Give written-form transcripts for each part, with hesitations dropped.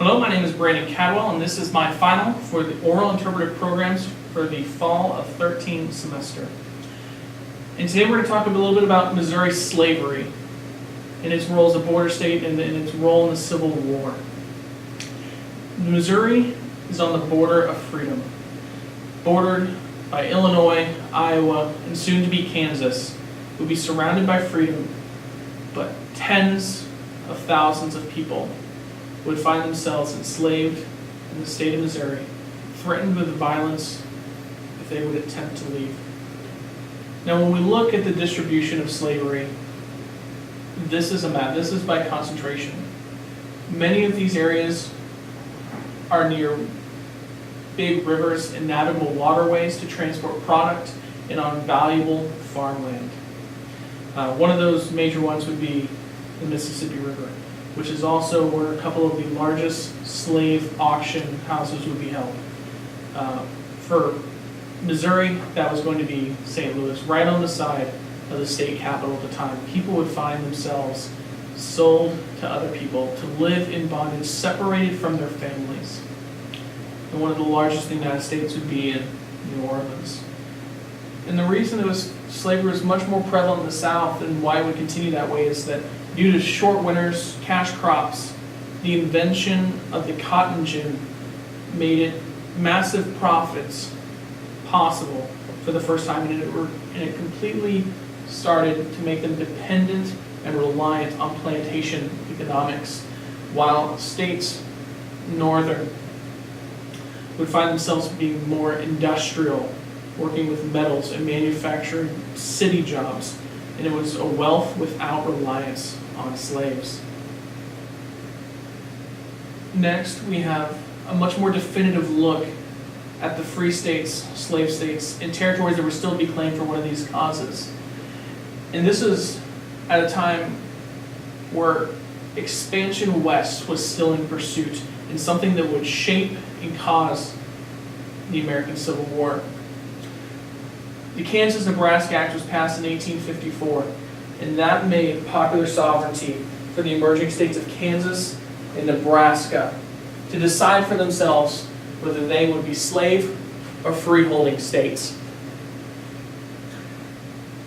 Hello, my name is Brandon Cadwell, and this is my final for the oral interpretive programs for the fall of 13 semester. And today we're going to talk a little bit about Missouri slavery and its role as a border state and its role in the Civil War. Missouri is on the border of freedom, bordered by Illinois, Iowa, and soon to be Kansas. It will be surrounded by freedom, but tens of thousands of people would find themselves enslaved in the state of Missouri, threatened with violence if they would attempt to leave. Now, when we look at the distribution of slavery, this is a map. This is by concentration. Many of these areas are near big rivers and navigable waterways to transport product and on valuable farmland. One of those major ones would be the Mississippi River, which is also where a couple of the largest slave auction houses would be held. For Missouri, that was going to be St. Louis, right on the side of the state capital at the time. People would find themselves sold to other people to live in bondage, separated from their families. And one of the largest in the United States would be in New Orleans. And the reason slavery was much more prevalent in the South and why it would continue that way is that due to short winters, cash crops, the invention of the cotton gin made it massive profits possible for the first time, and it completely started to make them dependent and reliant on plantation economics, while states northern would find themselves being more industrial, working with metals and manufacturing city jobs, and it was a wealth without reliance on slaves. Next, we have a much more definitive look at the free states, slave states, and territories that were still to be claimed for one of these causes. And this is at a time where expansion west was still in pursuit, and something that would shape and cause the American Civil War. The Kansas-Nebraska Act was passed in 1854, and that made popular sovereignty for the emerging states of Kansas and Nebraska to decide for themselves whether they would be slave or free-holding states.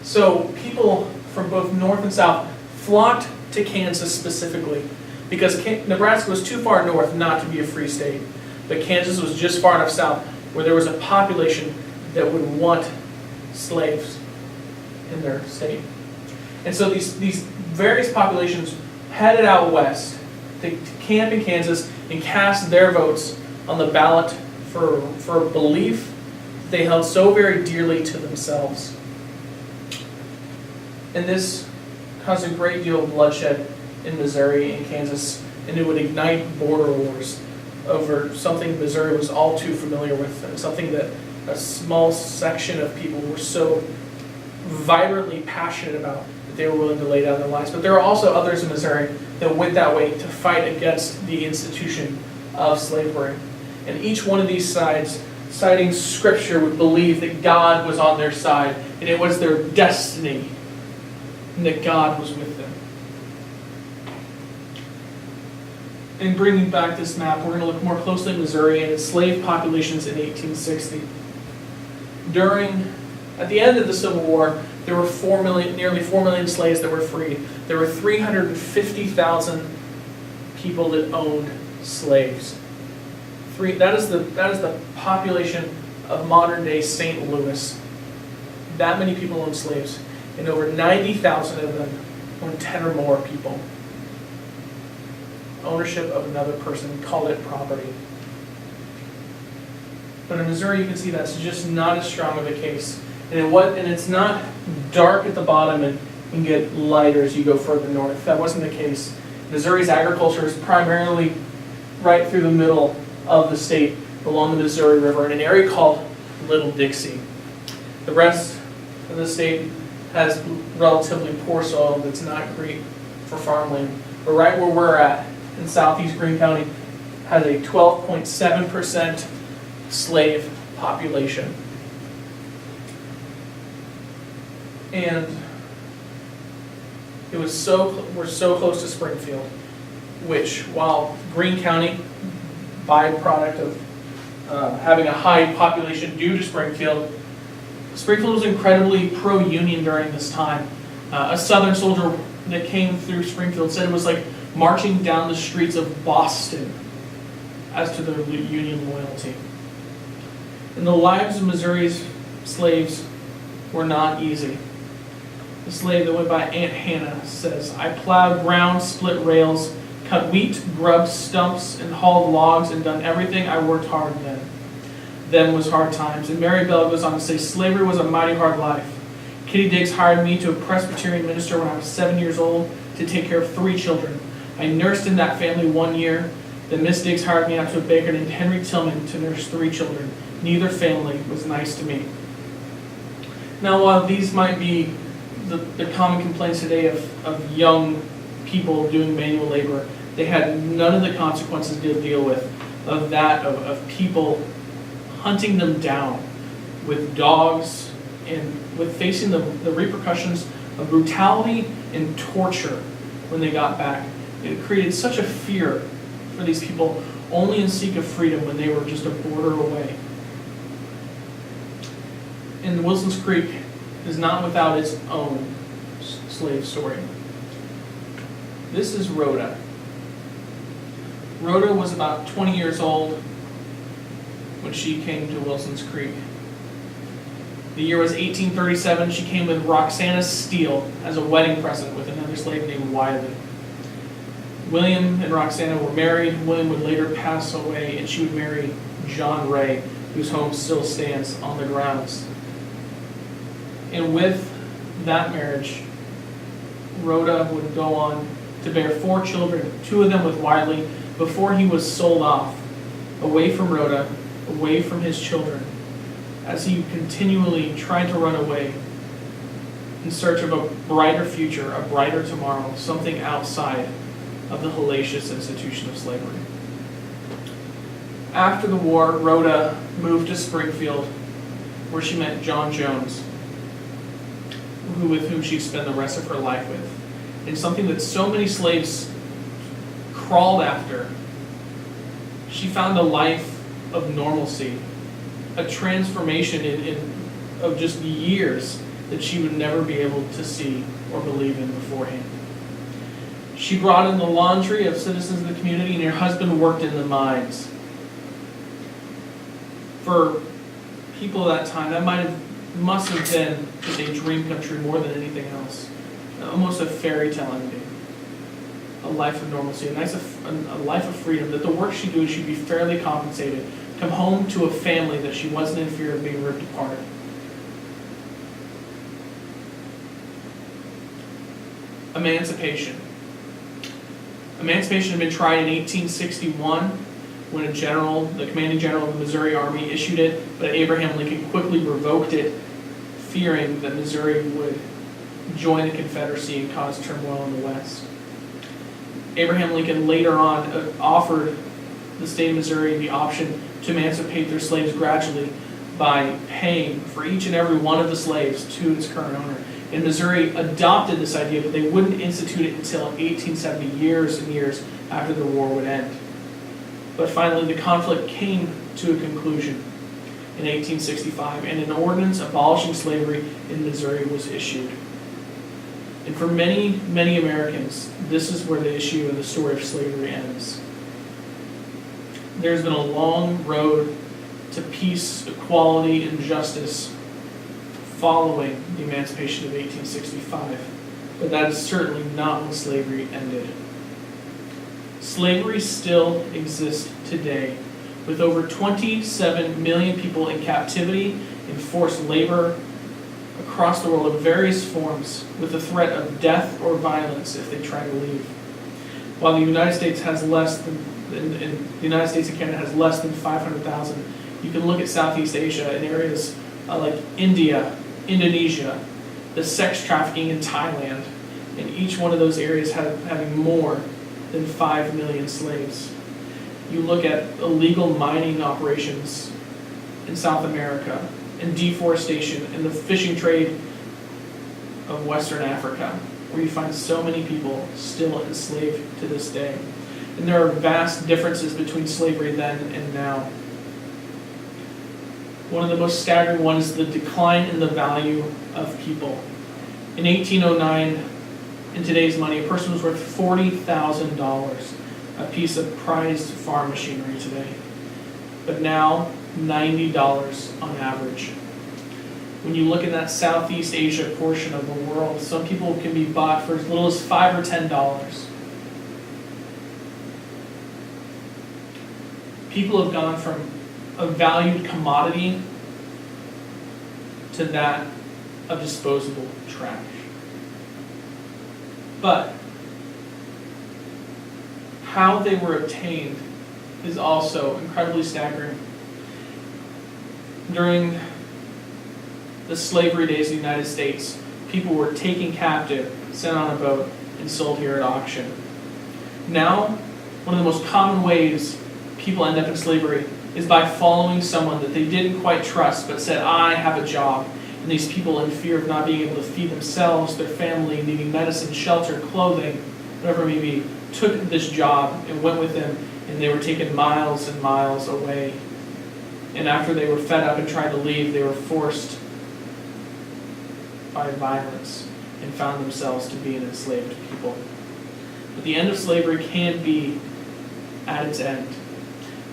So people from both north and south flocked to Kansas specifically because Nebraska was too far north not to be a free state, but Kansas was just far enough south where there was a population that would want slaves in their state. And so these various populations headed out west to camp in Kansas and cast their votes on the ballot for a belief they held so very dearly to themselves. And this caused a great deal of bloodshed in Missouri and Kansas, and it would ignite border wars over something Missouri was all too familiar with, and something that a small section of people were so vibrantly passionate about that they were willing to lay down their lives. But there are also others in Missouri that went that way to fight against the institution of slavery. And each one of these sides, citing Scripture, would believe that God was on their side, and it was their destiny, and that God was with them. In bringing back this map, we're going to look more closely at Missouri and its slave populations in 1860. At the end of the Civil War, there were nearly 4 million slaves that were freed. There were 350,000 people that owned slaves. That is the population of modern-day St. Louis. That many people owned slaves, and over 90,000 of them owned 10 or more people. Ownership of another person, called it property. But in Missouri, you can see that's just not as strong of a case. And it's not dark at the bottom and get lighter as you go further north. That wasn't the case. Missouri's agriculture is primarily right through the middle of the state, along the Missouri River, in an area called Little Dixie. The rest of the state has relatively poor soil that's not great for farmland. But right where we're at, in southeast Greene County, has a 12.7% slave population. And we're so close to Springfield, which, while Greene County byproduct of having a high population due to Springfield. Springfield was incredibly pro-union during this time. A Southern soldier that came through Springfield said it was like marching down the streets of Boston as to their Union loyalty. And the lives of Missouri's slaves were not easy. The slave that went by Aunt Hannah says, "I plowed ground, split rails, cut wheat, grubbed stumps, and hauled logs, and done everything. I worked hard then. Them was hard times." And Mary Bell goes on to say, "Slavery was a mighty hard life. Kitty Diggs hired me to a Presbyterian minister when I was 7 years old to take care of 3 children. I nursed in that family 1 year. Then Miss Diggs hired me out to a baker named Henry Tillman to nurse 3 children. Neither family was nice to me." Now, while these might be the common complaints today of young people doing manual labor, they had none of the consequences to deal with of people hunting them down with dogs and with facing the repercussions of brutality and torture when they got back. It created such a fear for these people only in seek of freedom when they were just a border away. And Wilson's Creek is not without its own slave story. This is Rhoda. Rhoda was about 20 years old when she came to Wilson's Creek. The year was 1837. She came with Roxana Steele as a wedding present with another slave named Wiley. William and Roxana were married. William would later pass away, and she would marry John Ray, whose home still stands on the grounds. And with that marriage, Rhoda would go on to bear 4 children, 2 of them with Wiley, before he was sold off, away from Rhoda, away from his children, as he continually tried to run away in search of a brighter future, a brighter tomorrow, something outside of the hellacious institution of slavery. After the war, Rhoda moved to Springfield, where she met John Jones, with whom she'd spend the rest of her life with. And something that so many slaves crawled after, she found a life of normalcy, a transformation of just years that she would never be able to see or believe in beforehand. She brought in the laundry of citizens of the community, and her husband worked in the mines. For people at that time, that must have been just a dream come true more than anything else. Almost a fairy tale ending. A life of normalcy, a life of freedom, that the work she'd do, she'd be fairly compensated, come home to a family that she wasn't in fear of being ripped apart. Emancipation. Emancipation had been tried in 1861 when the commanding general of the Missouri Army issued it, but Abraham Lincoln quickly revoked it, fearing that Missouri would join the Confederacy and cause turmoil in the West. Abraham Lincoln later on offered the state of Missouri the option to emancipate their slaves gradually by paying for each and every one of the slaves to its current owner. And Missouri adopted this idea, but they wouldn't institute it until 1870, years and years after the war would end. But finally, the conflict came to a conclusion in 1865, and an ordinance abolishing slavery in Missouri was issued. And for many, many Americans, this is where the issue and the story of slavery ends. There's been a long road to peace, equality, and justice following the emancipation of 1865, but that is certainly not when slavery ended. Slavery still exists today, with over 27 million people in captivity and forced labor across the world of various forms, with the threat of death or violence if they try to leave. While the United States has less than, the United States and Canada has less than 500,000, you can look at Southeast Asia in areas like India, Indonesia, the sex trafficking in Thailand, and each one of those areas having more than 5 million slaves. You look at illegal mining operations in South America, and deforestation, and the fishing trade of Western Africa, where you find so many people still enslaved to this day. And there are vast differences between slavery then and now. One of the most staggering ones is the decline in the value of people. In 1809, in today's money, a person was worth $40,000, a piece of prized farm machinery today. But now, $90 on average. When you look at that Southeast Asia portion of the world, some people can be bought for as little as $5 or $10. People have gone from a valued commodity to that of disposable trash. But how they were obtained is also incredibly staggering. During the slavery days in the United States, people were taken captive, sent on a boat, and sold here at auction. Now, one of the most common ways people end up in slavery is by following someone that they didn't quite trust, but said, I have a job. And these people, in fear of not being able to feed themselves, their family, needing medicine, shelter, clothing, whatever it may be, took this job and went with them, and they were taken miles and miles away. And after they were fed up and tried to leave, they were forced by violence and found themselves to be an enslaved people. But the end of slavery can be at its end.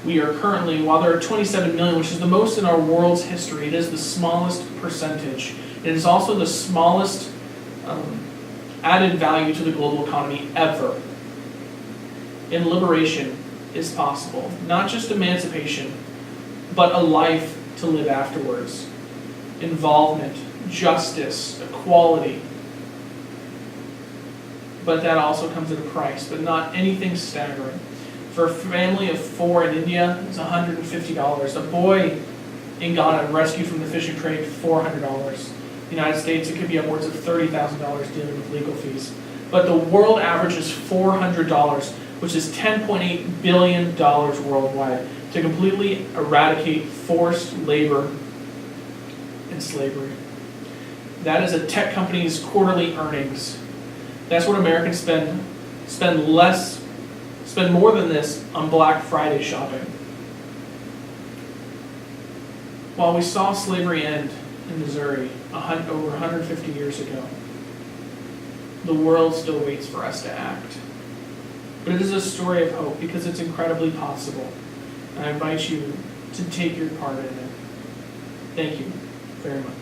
We are currently, while there are 27 million, which is the most in our world's history, it is the smallest percentage. It is also the smallest added value to the global economy ever. And liberation is possible. Not just emancipation, but a life to live afterwards. Involvement, justice, equality. But that also comes at a price, but not anything staggering. For a family of 4 in India, it's $150. A boy in Ghana rescued from the fishing trade, $400. The United States, it could be upwards of $30,000 dealing with legal fees. But the world average is $400, which is $10.8 billion worldwide, to completely eradicate forced labor and slavery. That is a tech company's quarterly earnings. That's what Americans spend more than this on Black Friday shopping. While we saw slavery end in Missouri over 150 years ago, the world still waits for us to act. But it is a story of hope because it's incredibly possible. And I invite you to take your part in it. Thank you very much.